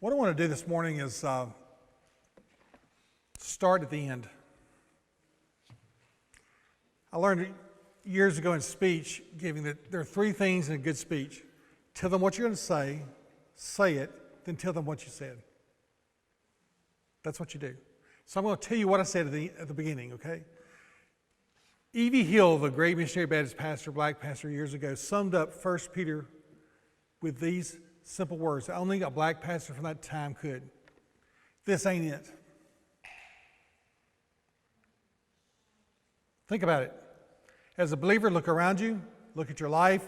What I want to do this morning is start at the end. I learned years ago in speech giving that there are three things in a good speech. Tell them what you're going to say it, then tell them what you said. That's what you do. So I'm going to tell you what I said at the beginning, okay? E.V. Hill, the great missionary Baptist pastor, black pastor years ago, summed up 1 Peter with these simple words. Only a black pastor from that time could. This ain't it. Think about it. As a believer, look around you, look at your life,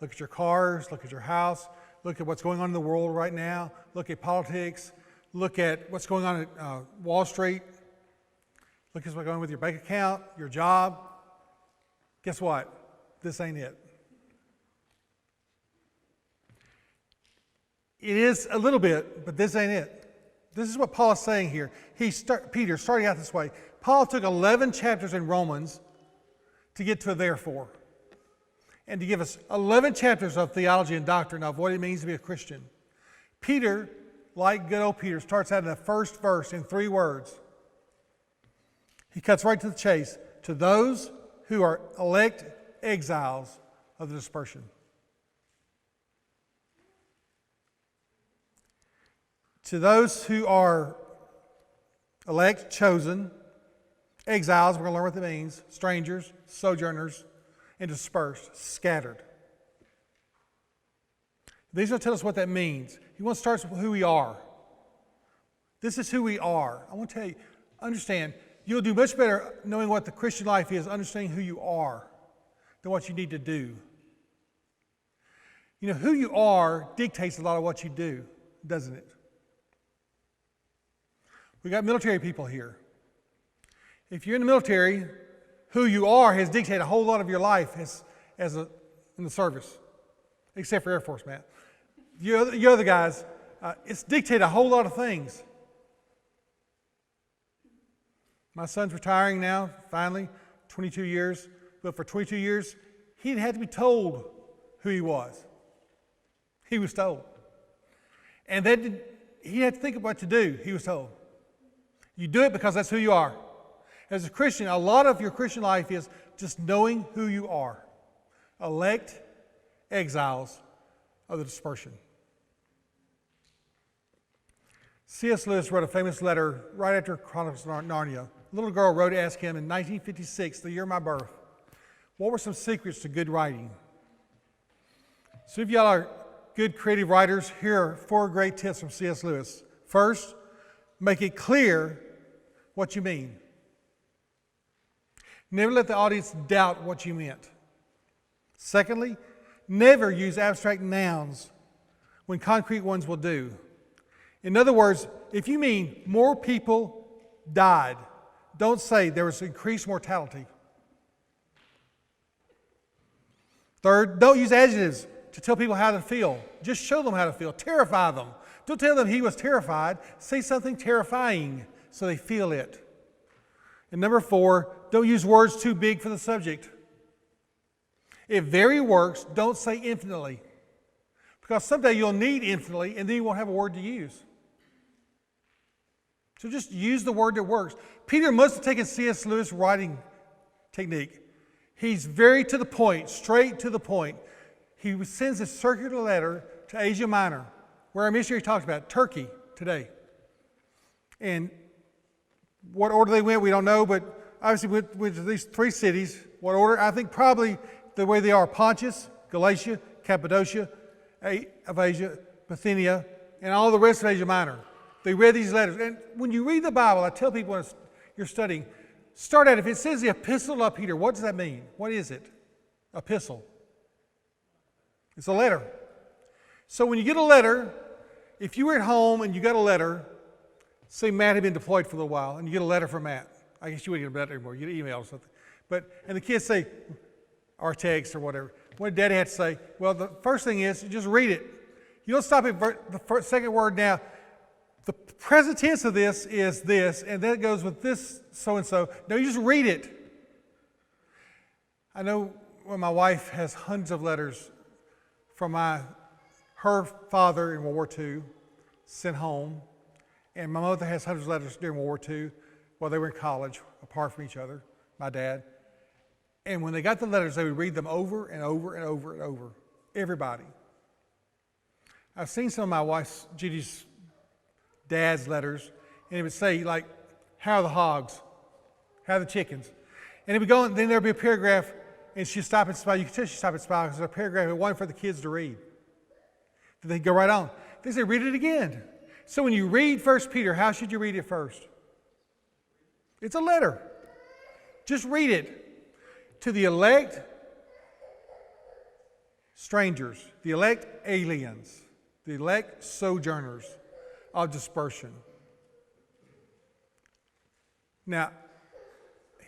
look at your cars, look at your house, look at what's going on in the world right now, look at politics, look at what's going on at Wall Street, look at what's going on with your bank account, your job. Guess what? This ain't it. It is a little bit, but this ain't it. This is what Paul is saying here. Peter, starting out this way, Paul took 11 chapters in Romans to get to a therefore, and to give us 11 chapters of theology and doctrine of what it means to be a Christian. Peter, like good old Peter, starts out in the first verse in 3 words. He cuts right to the chase. To those who are elect exiles of the dispersion. To those who are elect, chosen, exiles, we're going to learn what that means, strangers, sojourners, and dispersed, scattered. These will tell us what that means. He wants to start with who we are. This is who we are. I want to tell you, understand, you'll do much better knowing what the Christian life is, understanding who you are, than what you need to do. You know, who you are dictates a lot of what you do, doesn't it? We got military people here. If you're in the military, who you are has dictated a whole lot of your life in the service, except for Air Force, Matt. You other guys, it's dictated a whole lot of things. My son's retiring now, finally, 22 years. But for 22 years, he didn't have to be told who he was. He was told. And then he had to think of what to do. He was told. You do it because that's who you are. As a Christian, a lot of your Christian life is just knowing who you are. Elect exiles of the dispersion. C.S. Lewis wrote a famous letter right after Chronicles of Narnia. A little girl wrote to ask him in 1956, the year of my birth, what were some secrets to good writing? So if y'all are good creative writers, here are 4 great tips from C.S. Lewis. First, make it clear what you mean. Never let the audience doubt what you meant. Secondly, never use abstract nouns when concrete ones will do. In other words, if you mean more people died, don't say there was increased mortality. Third, don't use adjectives to tell people how to feel. Just show them how to feel. Terrify them. Don't tell them he was terrified. Say something terrifying so they feel it. And number 4, don't use words too big for the subject. If very works, don't say infinitely. Because someday you'll need infinitely and then you won't have a word to use. So just use the word that works. Peter must have taken C.S. Lewis' writing technique. He's very to the point, straight to the point. He sends a circular letter to Asia Minor, where our missionary talks about Turkey today. And what order they went, we don't know, but obviously went to these 3 cities. What order? I think probably the way they are: Pontus, Galatia, Cappadocia of Asia, Bithynia, and all the rest of Asia Minor. They read these letters. And when you read the Bible, I tell people when you're studying, start out, if it says the epistle of Peter, what does that mean? What is it? Epistle. It's a letter. So when you get a letter, if you were at home and you got a letter, say Matt had been deployed for a little while, and you get a letter from Matt. I guess you wouldn't get a letter anymore. You get an email or something. And the kids say, or text or whatever. What did Daddy have to say? Well, the first thing is, you just read it. You don't stop at the second word now. The present tense of this is this, and then it goes with this so-and-so. No, you just read it. I know when my wife has hundreds of letters from her father in World War II, sent home. And my mother has hundreds of letters during World War II while they were in college, apart from each other, my dad. And when they got the letters, they would read them over and over and over and over. Everybody. I've seen some of my wife, Judy's dad's letters, and it would say, like, how are the hogs? How are the chickens? And it would go, and then there would be a paragraph, and she'd stop and smile. You could tell she'd stop and smile because there's a paragraph it wasn't for the kids to read. Then they'd go right on. They say, read it again. So when you read 1 Peter, how should you read it first? It's a letter. Just read it. To the elect strangers, the elect aliens, the elect sojourners of dispersion. Now,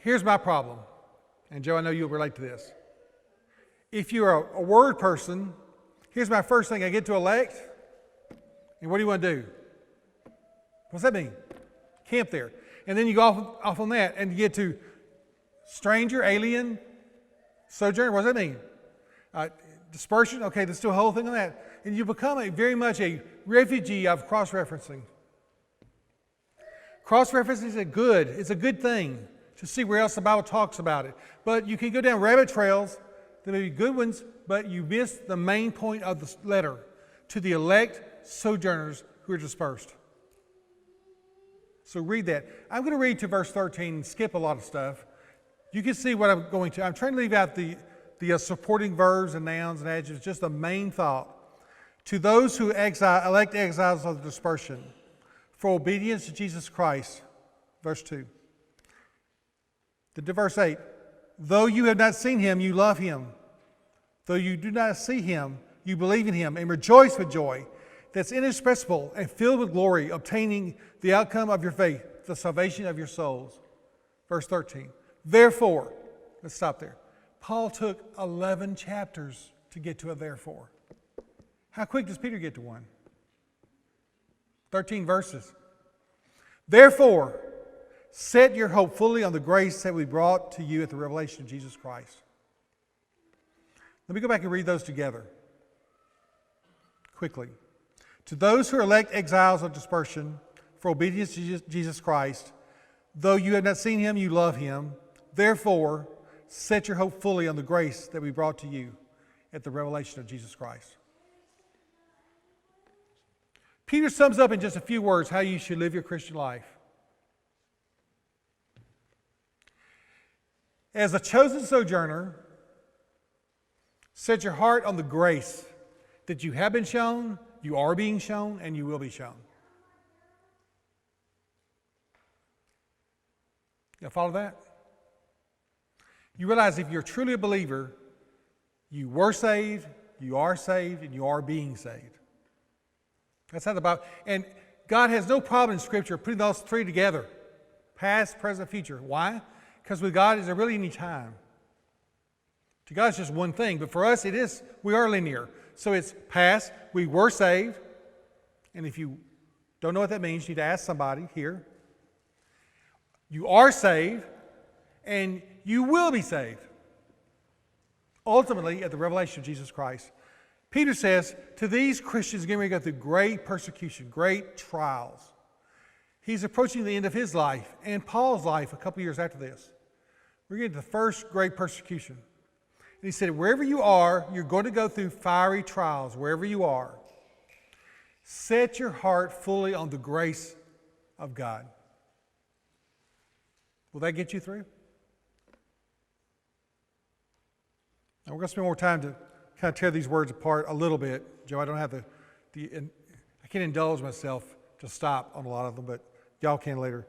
here's my problem. And Joe, I know you'll relate to this. If you're a word person, here's my first thing. I get to elect, and what do you want to do? What's that mean? Camp there. And then you go off on that, and you get to stranger, alien, sojourner. What does that mean? Dispersion. Okay, let's do a whole thing on that. And you become very much a refugee of cross-referencing. Cross-referencing is a good thing to see where else the Bible talks about it. But you can go down rabbit trails. There may be good ones, but you miss the main point of the letter to the elect sojourners who are dispersed. So read that. I'm going to read to verse 13 and skip a lot of stuff. You can see what I'm going to. I'm trying to leave out the supporting verbs and nouns and adjectives, just the main thought. To those who elect exiles of dispersion for obedience to Jesus Christ. Verse 2. To verse 8. Though you have not seen him, you love him. Though you do not see him, you believe in him and rejoice with joy that's inexpressible and filled with glory, obtaining the outcome of your faith, the salvation of your souls. Verse 13. Therefore, let's stop there. Paul took 11 chapters to get to a therefore. How quick does Peter get to one? 13 verses. Therefore, set your hope fully on the grace that we brought to you at the revelation of Jesus Christ. Let me go back and read those together quickly. To those who are elect exiles of dispersion for obedience to Jesus Christ, though you have not seen him, you love him. Therefore, set your hope fully on the grace that we brought to you at the revelation of Jesus Christ. Peter sums up in just a few words how you should live your Christian life. As a chosen sojourner, set your heart on the grace that you have been shown, you are being shown, and you will be shown. You follow that? You realize if you're truly a believer, you were saved, you are saved, and you are being saved. That's how the Bible, and God has no problem in Scripture putting those three together. Past, present, future. Why? Because with God, is there really any time? To God, it's just one thing, but for us, it is, we are linear. So it's past, we were saved, and if you don't know what that means, you need to ask somebody here. You are saved, and you will be saved. Ultimately, at the revelation of Jesus Christ. Peter says, to these Christians getting ready to go through great persecution, great trials. He's approaching the end of his life and Paul's life a couple years after this. We're getting to the first great persecution. And he said, wherever you are, you're going to go through fiery trials, wherever you are. Set your heart fully on the grace of God. Will that get you through? Now we're going to spend more time to kind of tear these words apart a little bit. Joe, I don't have I can't indulge myself to stop on a lot of them, but y'all can later.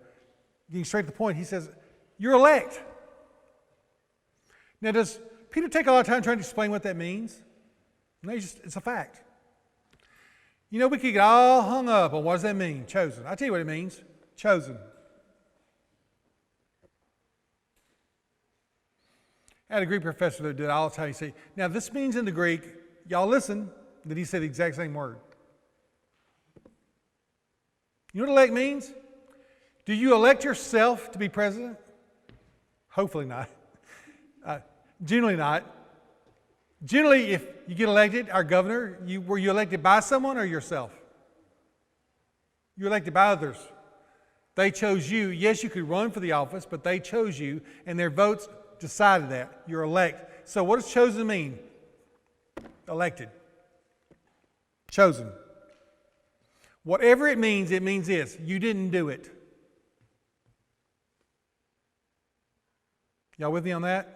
Getting straight to the point, he says, you're elect. Now, does Peter take a lot of time trying to explain what that means? No, it's a fact. You know, we could get all hung up on what does that mean, chosen. I'll tell you what it means, chosen. I had a Greek professor that did it all the time. He said, now this means in the Greek, y'all listen, that he said the exact same word. You know what elect means? Do you elect yourself to be president? Hopefully not. Generally not. Generally, if you get elected, our governor, were you elected by someone or yourself? You're elected by others. They chose you. Yes, you could run for the office, but they chose you, and their votes decided that. You're elect. So what does chosen mean? Elected. Chosen. Whatever it means this. You didn't do it. Y'all with me on that?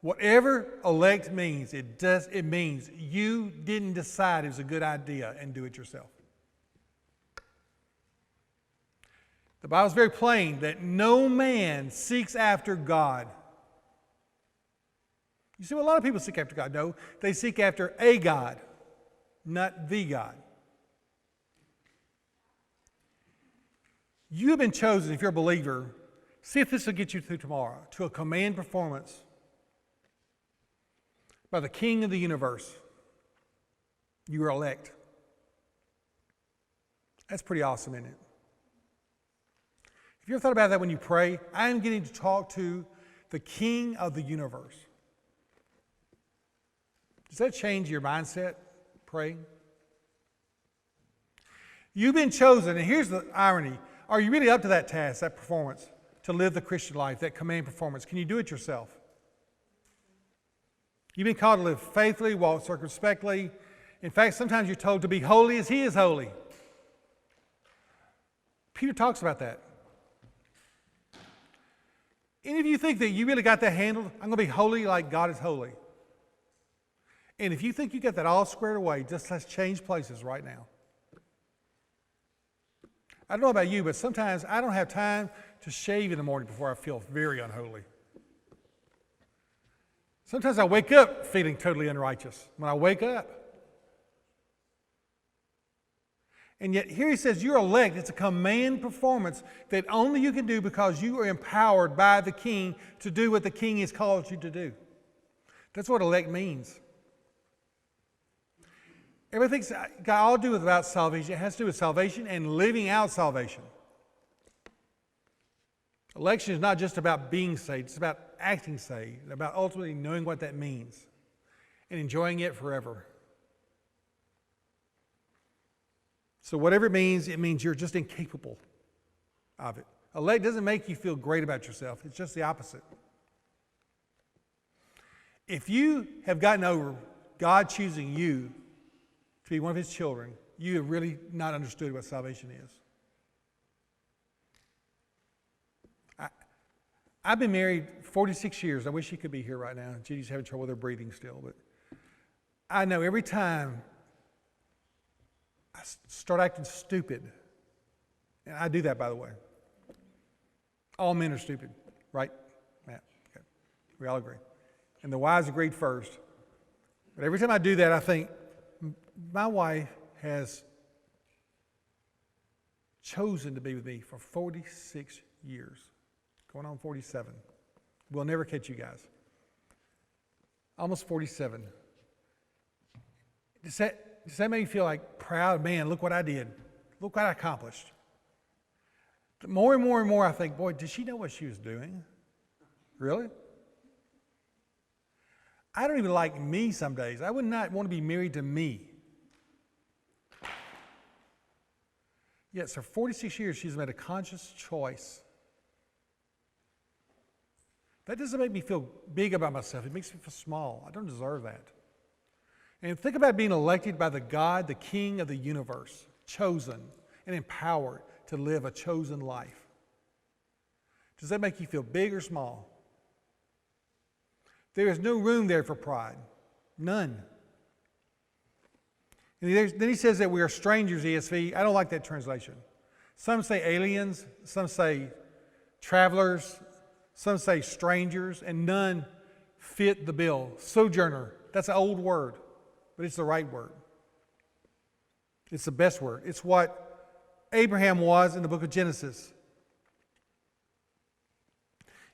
Whatever elect means, it means you didn't decide it was a good idea and do it yourself. The Bible's very plain that no man seeks after God. You see, a lot of people seek after God. No, they seek after a God, not the God. You have been chosen, if you're a believer, see if this will get you through tomorrow, to a command performance by the King of the universe. You are elect. That's pretty awesome, isn't it? Have you ever thought about that when you pray? I am getting to talk to the King of the universe. Does that change your mindset, praying? You've been chosen, and here's the irony. Are you really up to that task, that performance, to live the Christian life, that command performance? Can you do it yourself? You've been called to live faithfully, walk circumspectly. In fact, sometimes you're told to be holy as He is holy. Peter talks about that. Any of you think that you really got that handled? I'm going to be holy like God is holy. And if you think you got that all squared away, just let's change places right now. I don't know about you, but sometimes I don't have time to shave in the morning before I feel very unholy. Sometimes I wake up feeling totally unrighteous when I wake up. And yet here he says you're elect. It's a command performance that only you can do because you are empowered by the King to do what the King has called you to do. That's what elect means. Everything's got all to do with about salvation. It has to do with salvation and living out salvation. Election is not just about being saved. It's about acting saved, about ultimately knowing what that means and enjoying it forever. So whatever it means you're just incapable of it. Elect doesn't make you feel great about yourself. It's just the opposite. If you have gotten over God choosing you to be one of His children, you have really not understood what salvation is. I've been married 46 years. I wish she could be here right now. Judy's having trouble with her breathing still. But I know every time I start acting stupid, and I do that, by the way. All men are stupid, right, Matt? Okay. We all agree. And the wives agreed first. But every time I do that, I think, my wife has chosen to be with me for 46 years, going on 47. We'll never catch you guys. Almost 47. Does that make you feel like proud? Man, look what I did. Look what I accomplished. But more and more and more I think, boy, did she know what she was doing? Really? I don't even like me some days. I would not want to be married to me. Yet, for 46 years, she's made a conscious choice. That doesn't make me feel big about myself. It makes me feel small. I don't deserve that. And think about being elected by the God, the King of the universe, chosen and empowered to live a chosen life. Does that make you feel big or small? There is no room there for pride. None. And then he says that we are strangers, ESV. I don't like that translation. Some say aliens, some say travelers, some say strangers, and none fit the bill. Sojourner, that's an old word, but it's the right word. It's the best word. It's what Abraham was in the book of Genesis.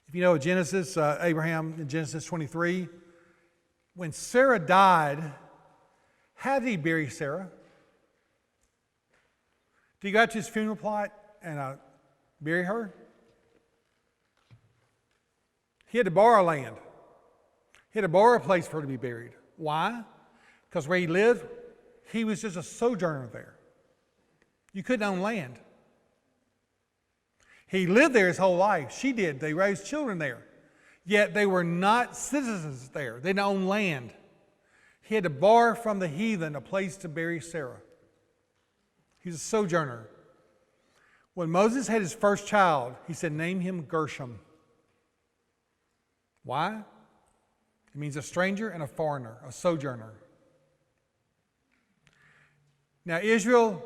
If you know Genesis, Abraham in Genesis 23, when Sarah died, how did he bury Sarah? Did he go out to his funeral plot and bury her? He had to borrow land. He had to borrow a place for her to be buried. Why? Because where he lived, he was just a sojourner there. You couldn't own land. He lived there his whole life. She did. They raised children there. Yet they were not citizens there. They didn't own land. He had to borrow from the heathen a place to bury Sarah. He was a sojourner. When Moses had his first child, he said, name him Gershom. Why? It means a stranger and a foreigner, a sojourner. Now, Israel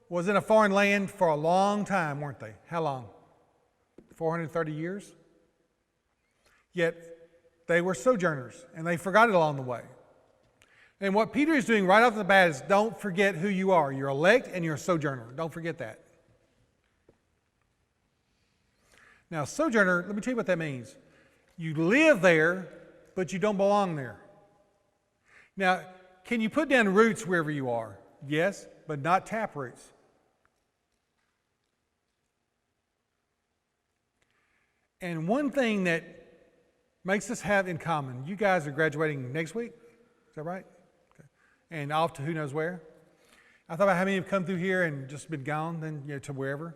was in a foreign land for a long time, weren't they? How long? 430 years? Yet, they were sojourners, and they forgot it along the way. And what Peter is doing right off the bat is don't forget who you are. You're elect and you're a sojourner. Don't forget that. Now, sojourner, let me tell you what that means. You live there, but you don't belong there. Now, can you put down roots wherever you are? Yes, but not tap roots. And one thing that makes us have in common, you guys are graduating next week, is that right? Okay. And off to who knows where. I thought about how many have come through here and just been gone, then to wherever.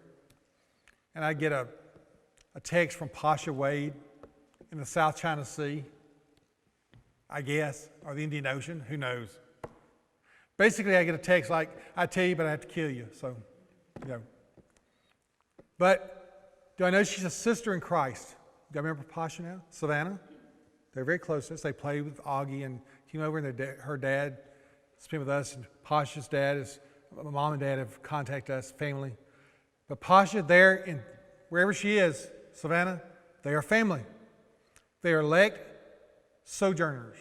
And I get a text from Pasha Wade in the South China Sea, I guess, or the Indian Ocean, who knows. Basically, I get a text like, I tell you, but I have to kill you, so, But do I know she's a sister in Christ? Do I remember Pasha now? Savannah? They're very close to us. They played with Augie and came over, and her dad spent with us, and Pasha's dad my mom and dad have contacted us, family. But Pasha, there, in wherever she is, Savannah, they are family. They are elect sojourners.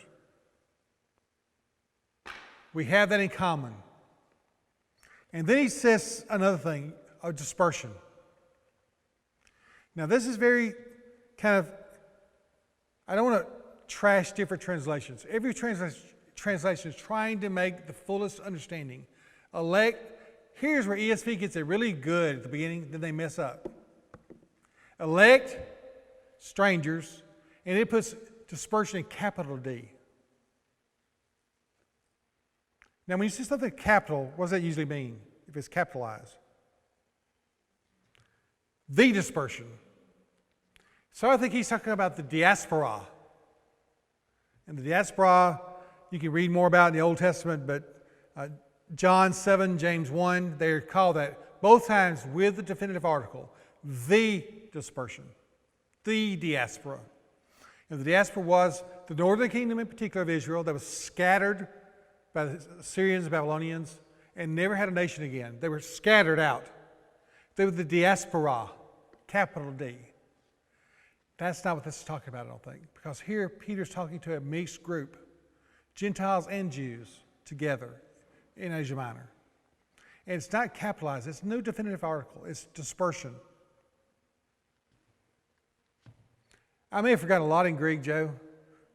We have that in common. And then he says another thing, a dispersion. Now this is very kind of, I don't want to trash different translations. Every translation is trying to make the fullest understanding. Elect, here's where ESV gets it really good at the beginning, then they mess up. Elect, strangers, and it puts dispersion in capital D. Now, when you see something capital, what does that usually mean if it's capitalized? The dispersion. So I think he's talking about the diaspora. And the diaspora, you can read more about in the Old Testament, but John 7, James 1, they're called that both times with the definitive article, the dispersion, the diaspora. And the diaspora was the northern kingdom in particular of Israel that was scattered by the Assyrians, Babylonians, and never had a nation again. They were scattered out. They were the diaspora, capital D. That's not what this is talking about, I don't think. Because here, Peter's talking to a mixed group, Gentiles and Jews together in Asia Minor. And it's not capitalized. It's no definitive article. It's dispersion. I may have forgotten a lot in Greek, Joe,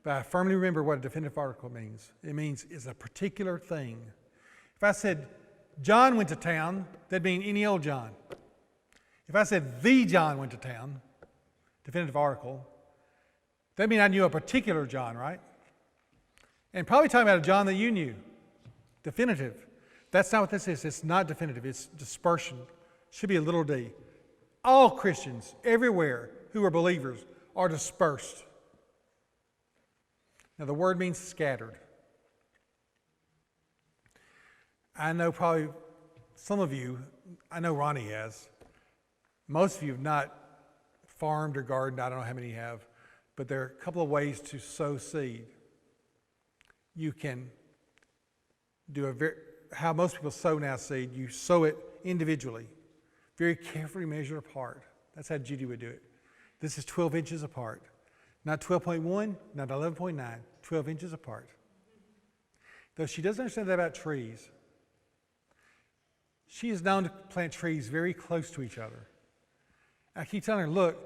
but I firmly remember what a definitive article means. It means it's a particular thing. If I said John went to town, that'd mean any old John. If I said the John went to town, definitive article, that'd mean I knew a particular John, right? And probably talking about a John that you knew. Definitive. That's not what this is. It's not definitive. It's dispersion. Should be a little d. All Christians everywhere who are believers are dispersed. Now the word means scattered. I know probably some of you, I know Ronnie has. Most of you have not farmed or gardened. I don't know how many you have. But there are a couple of ways to sow seed. You can do how most people sow now seed. You sow it individually, very carefully measured apart. That's how Judy would do it. This is 12 inches apart. Not 12.1, not 11.9, 12 inches apart. Though she doesn't understand that about trees. She is known to plant trees very close to each other. I keep telling her, look,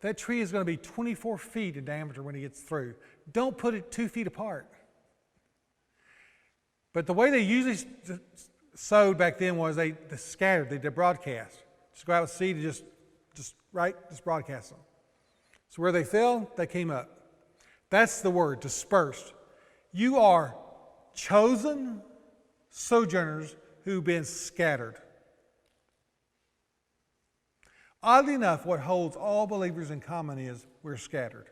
that tree is going to be 24 feet in diameter when it gets through. Don't put it 2 feet apart. But the way they usually sowed back then was they scattered, they did broadcast. Just go out with seed and just broadcast them. So where they fell, they came up. That's the word, dispersed. You are chosen sojourners who've been scattered. Oddly enough, what holds all believers in common is we're scattered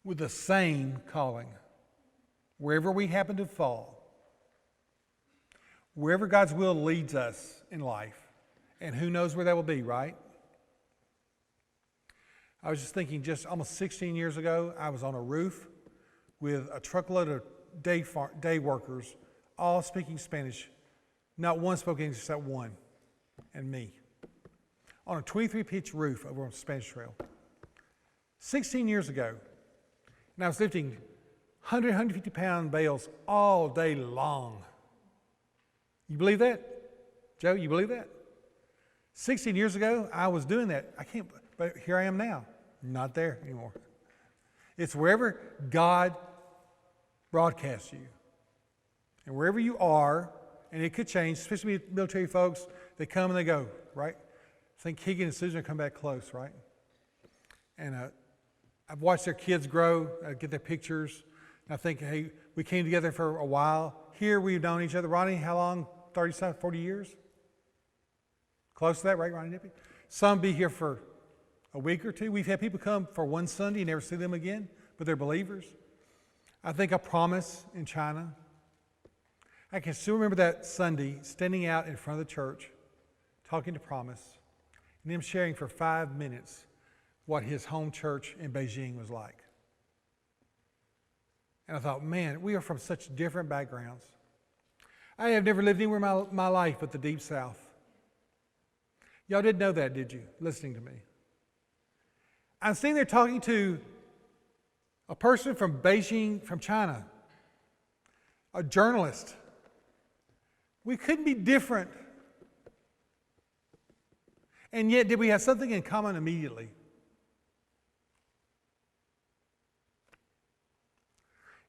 with the same calling. Wherever we happen to fall, wherever God's will leads us in life, and who knows where that will be, right? I was just thinking, just almost 16 years ago, I was on a roof with a truckload of day workers, all speaking Spanish. Not one spoke English except one, and me, on a 23-pitch roof over on Spanish Trail. 16 years ago, and I was lifting 100, 150-pound bales all day long. You believe that? Joe, you believe that? 16 years ago, I was doing that. But here I am now. Not there anymore. It's wherever God broadcasts you. And wherever you are, and it could change, especially military folks, they come and they go, right? I think Keegan and Susan come back close, right? And I've watched their kids grow, get their pictures. And I think, hey, we came together for a while. Here we've known each other. Ronnie, how long? 30, 40 years? Close to that, right, Ronnie Nippy? Some be here for a week or two. We've had people come for one Sunday and never see them again, but they're believers. I think a promise in China. I can still remember that Sunday standing out in front of the church, talking to Promise, and him sharing for 5 minutes what his home church in Beijing was like. And I thought, man, we are from such different backgrounds. I have never lived anywhere in my life but the Deep South. Y'all didn't know that, did you? Listening to me. I'm sitting there talking to a person from Beijing, from China, a journalist. We couldn't be different. And yet, did we have something in common immediately?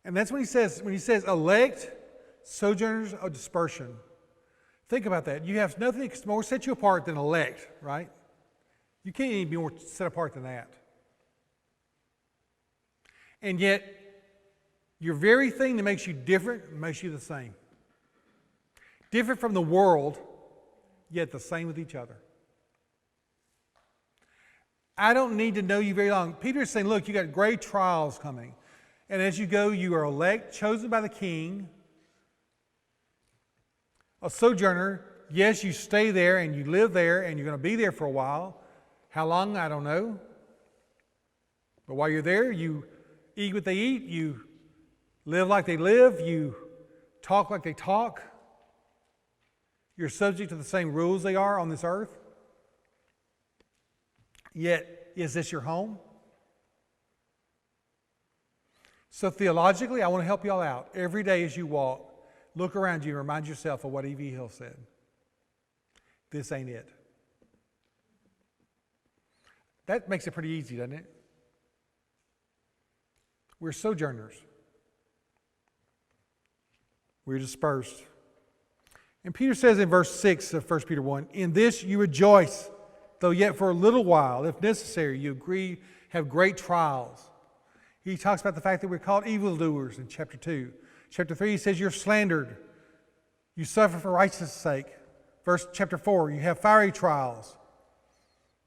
And that's when he says elect, sojourners of dispersion. Think about that. You have nothing more set you apart than elect, right? You can't even be more set apart than that. And yet, your very thing that makes you different makes you the same. Different from the world, yet the same with each other. I don't need to know you very long. Peter is saying, look, you got great trials coming. And as you go, you are elect, chosen by the King, a sojourner. Yes, you stay there and you live there and you're going to be there for a while. How long? I don't know. But while you're there, you eat what they eat, you live like they live, you talk like they talk. You're subject to the same rules they are on this earth. Yet, is this your home? So theologically, I want to help you all out. Every day as you walk, look around you and remind yourself of what E.V. Hill said. This ain't it. That makes it pretty easy, doesn't it? We're sojourners. We're dispersed. And Peter says in verse 6 of 1 Peter 1, in this you rejoice, though yet for a little while, if necessary, you have great trials. He talks about the fact that we're called evildoers in chapter 2. Chapter 3, he says you're slandered. You suffer for righteousness' sake. Chapter 4, you have fiery trials.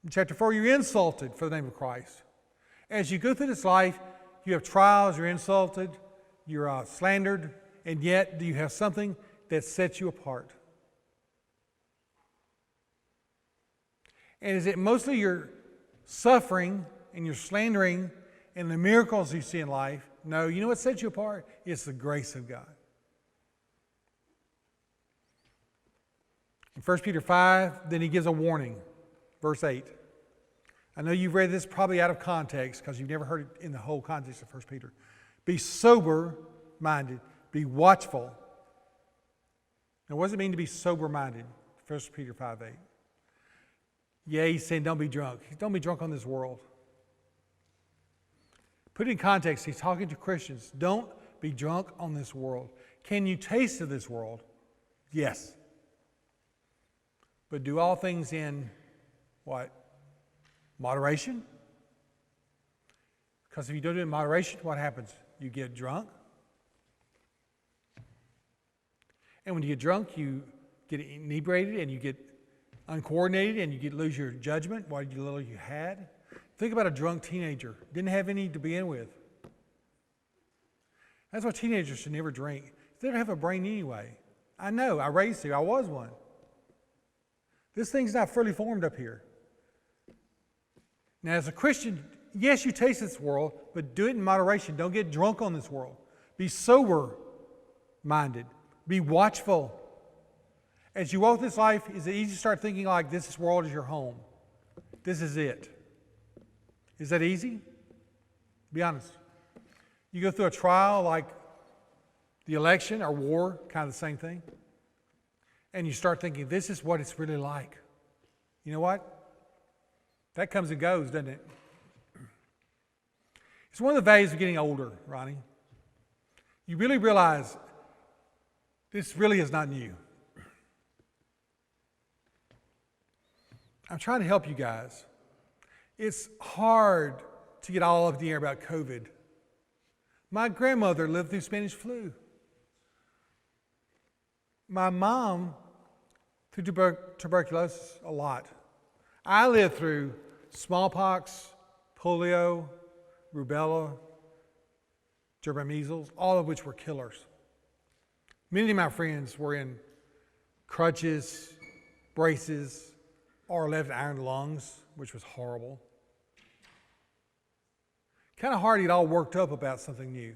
In chapter 4, you're insulted for the name of Christ. As you go through this life, you have trials, you're insulted, you're slandered, and yet do you have something that sets you apart? And is it mostly your suffering and your slandering and the miracles you see in life? No, you know what sets you apart? It's the grace of God. In 1 Peter 5, then he gives a warning. Verse 8. I know you've read this probably out of context because you've never heard it in the whole context of 1 Peter. Be sober-minded. Be watchful. Now, what does it mean to be sober-minded? 1 Peter 5:8. Yeah, he's saying don't be drunk. Don't be drunk on this world. Put it in context, he's talking to Christians. Don't be drunk on this world. Can you taste of this world? Yes. But do all things in what? Moderation? Because if you don't do it in moderation, what happens? You get drunk. And when you get drunk, you get inebriated and you get uncoordinated and you lose your judgment, what little you had. Think about a drunk teenager. Didn't have any to begin with. That's why teenagers should never drink. They don't have a brain anyway. I know, I raised you, I was one. This thing's not fully formed up here. Now, as a Christian, yes, you taste this world, but do it in moderation. Don't get drunk on this world. Be sober-minded. Be watchful. As you walk this life, is it easy to start thinking like this world is your home? This is it. Is that easy? Be honest. You go through a trial like the election or war, kind of the same thing, and you start thinking, this is what it's really like. You know what? That comes and goes, doesn't it? It's one of the values of getting older, Ronnie. You really realize this really is not new. I'm trying to help you guys. It's hard to get all up in the air about COVID. My grandmother lived through Spanish flu. My mom through tuberculosis a lot. I lived through smallpox, polio, rubella, German measles, all of which were killers. Many of my friends were in crutches, braces, or left iron lungs, which was horrible. Kind of hard to get all worked up about something new.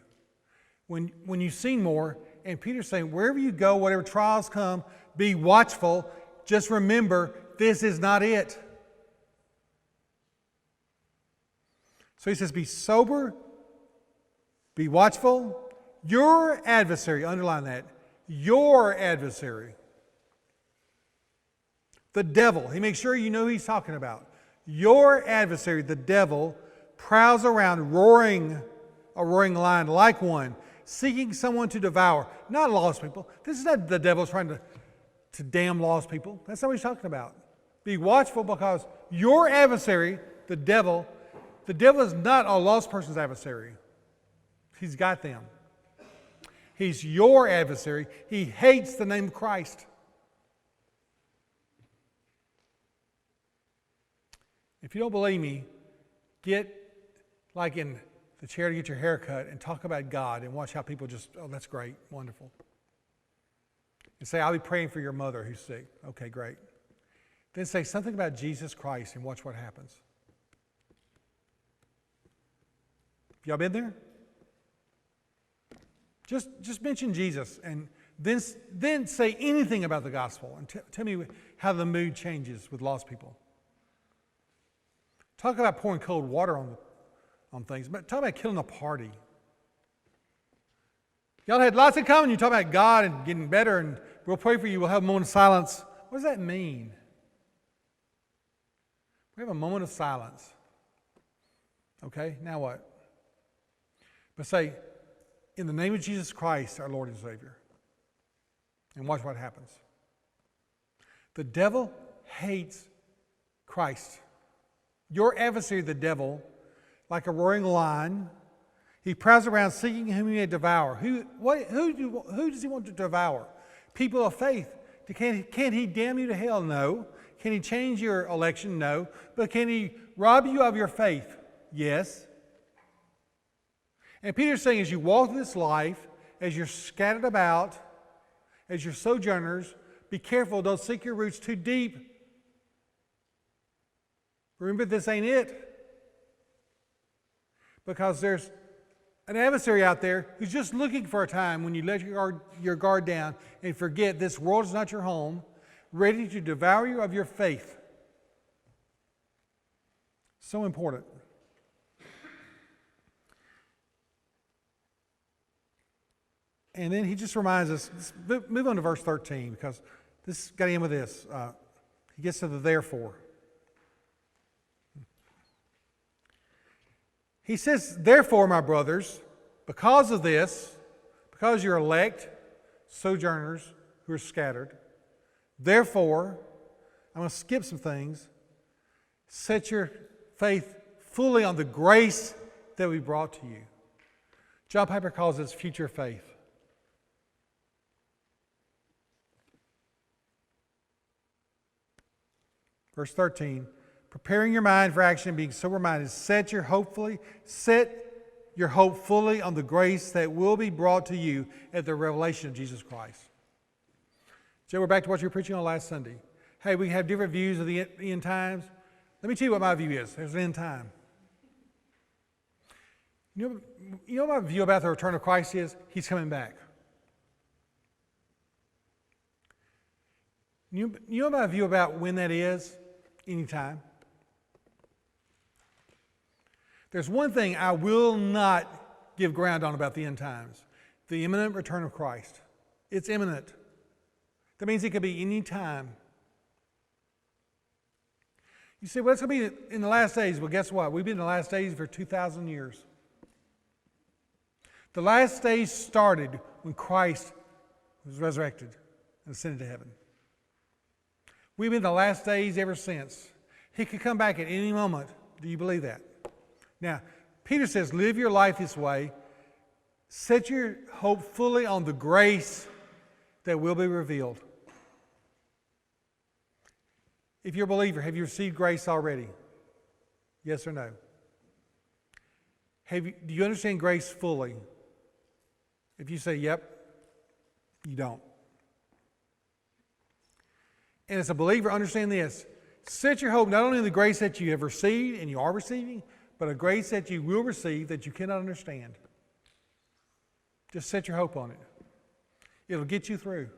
When you've seen more, and Peter's saying, wherever you go, whatever trials come, be watchful. Just remember, this is not it. So he says, be sober, be watchful. Your adversary, underline that, your adversary, the devil, he makes sure you know who he's talking about. Your adversary, the devil, prowls around a roaring lion like one, seeking someone to devour. Not lost people. This is not the devil trying to damn lost people. That's not what he's talking about. Be watchful because your adversary, the devil is not a lost person's adversary. He's got them. He's your adversary. He hates the name of Christ. If you don't believe me, get like in the chair to get your hair cut and talk about God and watch how people just, oh, that's great, wonderful. And say, I'll be praying for your mother who's sick. Okay, great. Then say something about Jesus Christ and watch what happens. Y'all been there? Just mention Jesus and then say anything about the gospel and tell me how the mood changes with lost people. Talk about pouring cold water on things, but talk about killing a party. Y'all had lots of coming. You talk about God and getting better, and we'll pray for you. We'll have a moment of silence. What does that mean? We have a moment of silence. Okay, now what? But say, in the name of Jesus Christ, our Lord and Savior. And watch what happens. The devil hates Christ. Your adversary, the devil, like a roaring lion, he prowls around seeking whom he may devour. Who does he want to devour? People of faith. Can he damn you to hell? No. Can he change your election? No. But can he rob you of your faith? Yes. And Peter's saying, as you walk this life, as you're scattered about, as you're sojourners, be careful, don't sink your roots too deep. Remember, this ain't it. Because there's an adversary out there who's just looking for a time when you let your guard down and forget this world is not your home, ready to devour you of your faith. So important. And then he just reminds us, move on to verse 13, because this got in with this. He gets to the therefore. He says, therefore, my brothers, because of this, because you're elect, sojourners who are scattered, therefore, I'm going to skip some things, set your faith fully on the grace that we brought to you. John Piper calls this future faith. Verse 13, preparing your mind for action, being sober-minded, set your hope fully on the grace that will be brought to you at the revelation of Jesus Christ. Joe, we're back to what you were preaching on last Sunday. Hey, we have different views of the end times. Let me tell you what my view is. There's an end time. You know what my view about the return of Christ is? He's coming back. You know my view about when that is? Anytime. There's one thing I will not give ground on about the end times. The imminent return of Christ. It's imminent. That means it could be any time. You say, well, it's going to be in the last days. Well, guess what? We've been in the last days for 2,000 years. The last days started when Christ was resurrected and ascended to heaven. We've been in the last days ever since. He could come back at any moment. Do you believe that? Now, Peter says, live your life this way. Set your hope fully on the grace that will be revealed. If you're a believer, have you received grace already? Yes or no? Do you understand grace fully? If you say, yep, you don't. And as a believer, understand this. Set your hope not only in the grace that you have received and you are receiving, but a grace that you will receive that you cannot understand. Just set your hope on it. It'll get you through.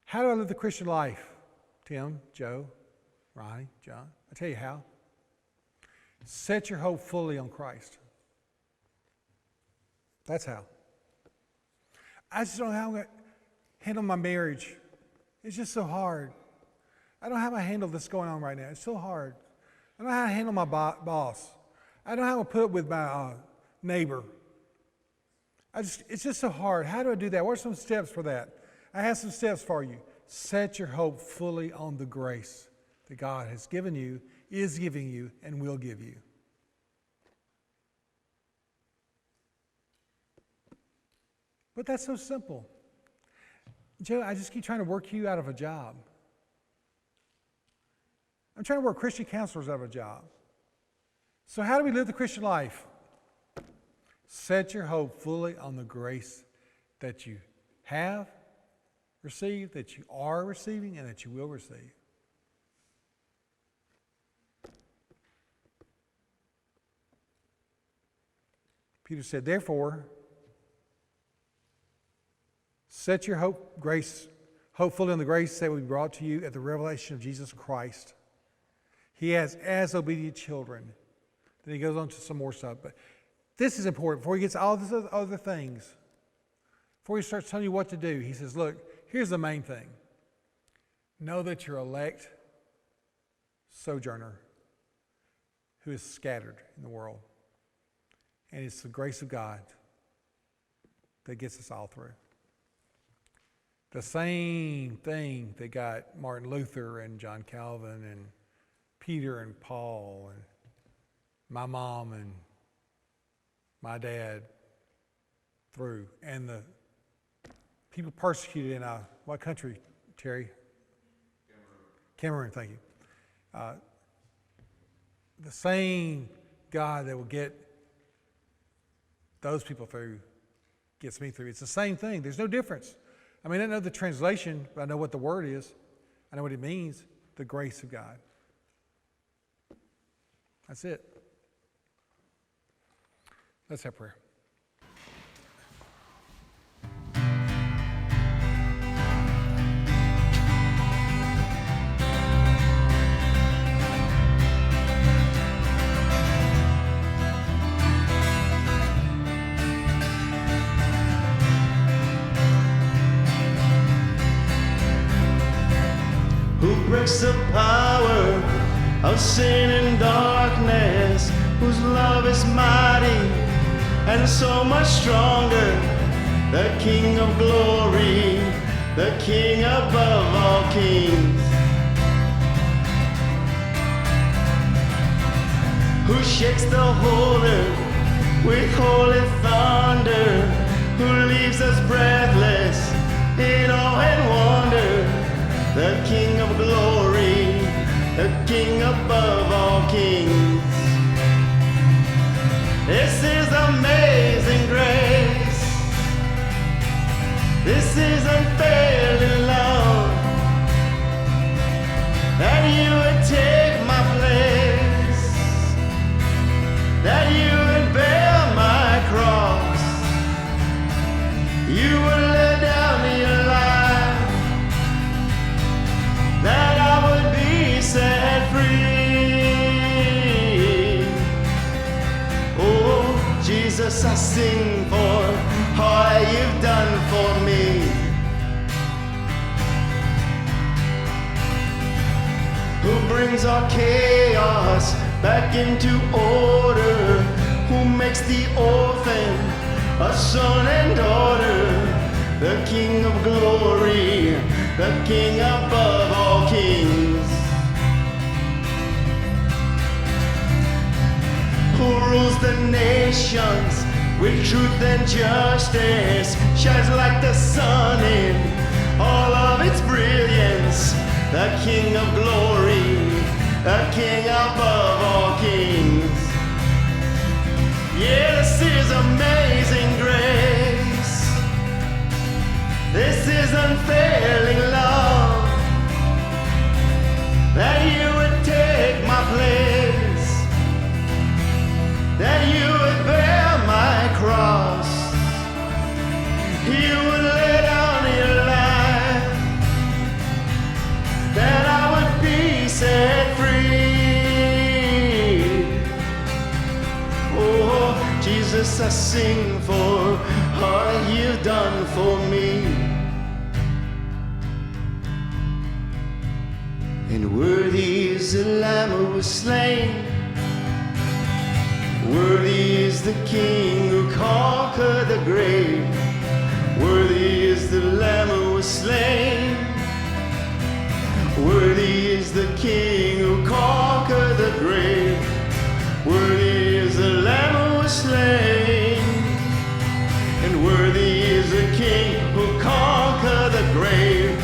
How do I live the Christian life? Tim, Joe, Ronnie, John. I tell you how. Set your hope fully on Christ. That's how. I just don't know how I'm going to handle my marriage. It's just so hard. I don't know how to handle this going on right now. It's so hard. I don't know how to handle my boss. I don't know how to put up with my neighbor. It's just so hard. How do I do that? What are some steps for that? I have some steps for you. Set your hope fully on the grace that God has given you, is giving you, and will give you. But that's so simple. Joe, I just keep trying to work you out of a job. I'm trying to work Christian counselors out of a job. So how do we live the Christian life? Set your hope fully on the grace that you have received, that you are receiving, and that you will receive. Peter said, therefore, set your hope fully on the grace that will be brought to you at the revelation of Jesus Christ. He has as obedient children. Then he goes on to some more stuff. But this is important. Before he gets all these other things, before he starts telling you what to do, he says, look, here's the main thing. Know that you're elect sojourner who is scattered in the world. And it's the grace of God that gets us all through. The same thing that got Martin Luther and John Calvin and Peter and Paul and my mom and my dad through. And the people persecuted in what country, Terry? Cameroon, thank you. The same God that will get those people through gets me through. It's the same thing. There's no difference. I mean, I know the translation, but I know what the word is. I know what it means, the grace of God. That's it. Let's have prayer. Who breaks the power of sin and darkness, whose love is mighty and so much stronger, the King of glory, the King above all kings, who shakes the whole earth with holy thunder, who leaves us breathless in awe and wonder, the King of glory, the King above all kings. This is amazing grace. This is unfailing love, that you would take my place, that you would bear my cross, you would lay down your life, that I would be set free. Oh, Jesus, I sing for all you've done for me. Who brings our chaos back into order, who makes the orphan a son and daughter, the King of glory, the King above all kings. Who rules the nations with truth and justice, shines like the sun in all of its brilliance, the King of glory, the King above all kings. Yeah, this is amazing grace. This is unfailing love, that you would take my place, that you would bear my cross, you would lay down your life, that I would be set free. Oh, Jesus, I sing for all you've done for me. And worthy is the Lamb who was slain, worthy is the King who conquered the grave, worthy is the Lamb who was slain, worthy is the King who conquered the grave, worthy is the Lamb who was slain, and worthy is the King who conquered the grave,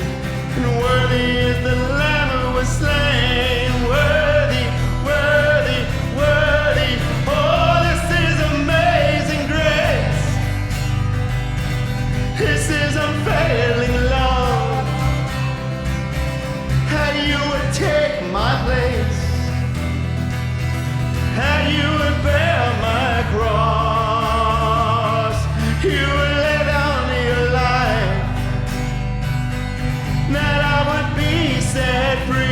and worthy is the Lamb who was slain, worthy, worthy, worthy. Oh, this is amazing grace. This is unfailing love, how you would take my place, how you would bear my cross, you would lay down your life, that I would be set free.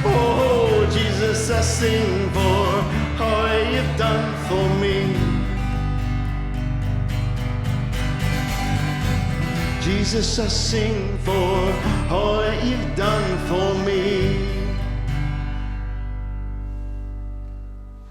Oh, Jesus, I sing for all you've done for me. Jesus, I sing for all that you've done